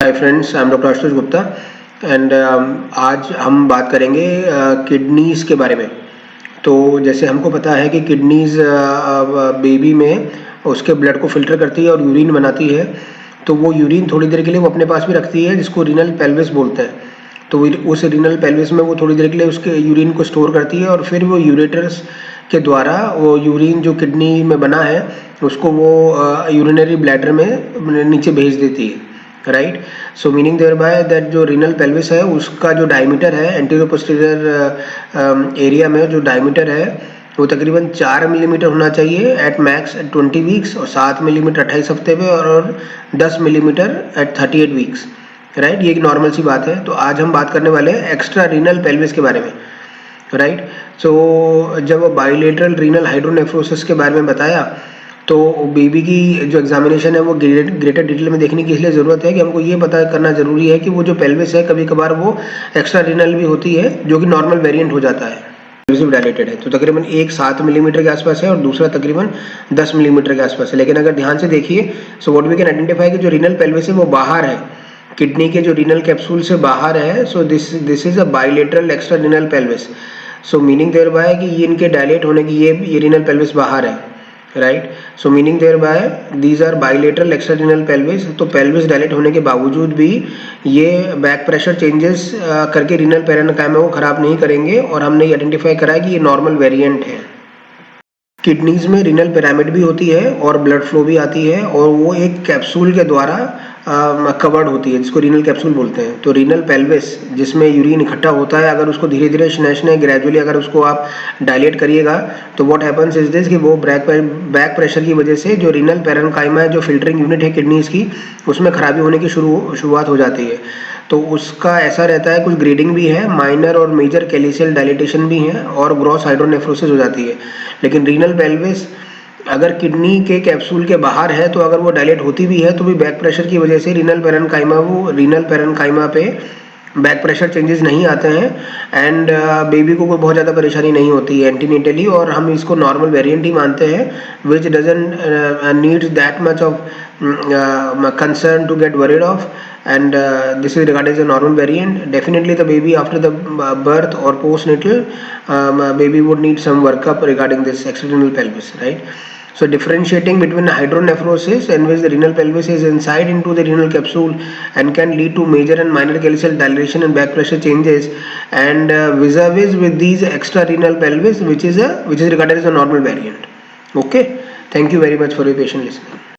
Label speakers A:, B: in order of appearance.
A: Hi friends, I am doctor Ashutosh Gupta and आज हम बात करेंगे किडनीज़ के बारे में। तो जैसे हमको पता है कि किडनीज़ बेबी में उसके ब्लड को फ़िल्टर करती है और यूरिन बनाती है। तो वो यूरिन थोड़ी देर के लिए वो अपने पास भी रखती है, जिसको रीनल पेल्विस बोलते हैं। तो उस रीनल पेल्विस में वो थोड़ी देर के लिए उसके यूरिन को स्टोर करती है और फिर वो यूरेटर्स के द्वारा वो यूरिन जो किडनी में बना है उसको वो यूरिनरी ब्लैडर में नीचे भेज देती है, right. So meaning there that दैट जो रीनल पेल्विस है उसका जो डायमीटर है एंटीरियर पोस्टीरियर एरिया में जो डायमीटर है वो तकरीबन 4 मिलीमीटर होना चाहिए एट मैक्स एट 20 वीक्स, और 7 मिलीमीटर 28 हफ्ते में, और 10 मिलीमीटर एट 38 वीक्स, राइट। ये एक नॉर्मल सी बात है। तो आज हम बात करने वाले हैं एक्स्ट्रा रीनल पेल्विस के बारे में, राइट। सो जब बाइलेटरल रीनल हाइड्रोनेफ्रोसिस के बारे में बताया तो बेबी की जो एग्जामिनेशन है वो ग्रेटर डिटेल में देखने की इसलिए ज़रूरत है कि हमको ये पता करना ज़रूरी है कि वो जो पेल्विस है कभी कभार वो एक्स्ट्रा रीनल भी होती है, जो कि नॉर्मल वेरिएंट हो जाता है। डायलेटेड है तो तकरीबन एक 7 मिलीमीटर के आसपास है और दूसरा तकरीबन 10 मिलीमीटर के आसपास है। लेकिन अगर ध्यान से देखिए, so what we can identify कि जो रीनल पेल्विस है वो बाहर है, किडनी के जो रीनल कैप्सूल से बाहर है। So this is a bilateral extra renal pelvis. So meaning there बाय कि ये इनके डायलेट होने की ये रीनल पेल्विस बाहर है, right. So meaning there bye these are bilateral extra renal pelvis. तो पेल्विस डायलेट होने के बावजूद भी ये बैक प्रेशर चेंजेस करके रीनल पेरेन्काइमा को खराब नहीं करेंगे, और हमने आइडेंटिफाई करा है कि ये नॉर्मल वेरिएंट है। किडनीज में रीनल पिरामिड भी होती है और ब्लड फ्लो भी आती है, और वो एक कैप्सूल के द्वारा कवर्ड होती है, जिसको रीनल कैप्सूल बोलते हैं। तो रीनल पेल्विस जिसमें यूरिन इकट्ठा होता है, अगर उसको धीरे धीरे स्नैशने ग्रेजुअली अगर उसको आप डायलेट करिएगा तो व्हाट हैपन्स इज दिस कि वो बैक प्रेशर की वजह से जो रीनल पेरेन्काइमा जो फिल्टरिंग यूनिट है किडनीज की, उसमें खराबी होने की शुरुआत हो जाती है। तो उसका ऐसा रहता है, कुछ ग्रेडिंग भी है, माइनर और मेजर कैलिसियल डायलिटेशन भी है, और ग्रॉस हाइड्रोनेफ्रोसिस हो जाती है। लेकिन रीनल पेल्विस अगर किडनी के कैप्सूल के बाहर है तो अगर वो डायलेट होती भी है तो भी बैक प्रेशर की वजह से रीनल पेरेन्काइमा पे बैक प्रेशर चेंजेस नहीं आते हैं, एंड बेबी को कोई बहुत ज़्यादा परेशानी नहीं होती है एंटीनेटली, और हम इसको नॉर्मल वेरिएंट ही मानते हैं, विच doesn't needs that much of concern to get worried of, and this is regarded as a normal variant. Definitely the baby after the birth or postnatal baby would need some workup regarding this external pelvis, right. So differentiating between hydronephrosis, in which the renal pelvis is inside into the renal capsule and can lead to major and minor calcium dilation and back pressure changes, and vis-a-vis with these extra renal pelvis, which is regarded as a normal variant. Okay, thank you very much for your patient listening.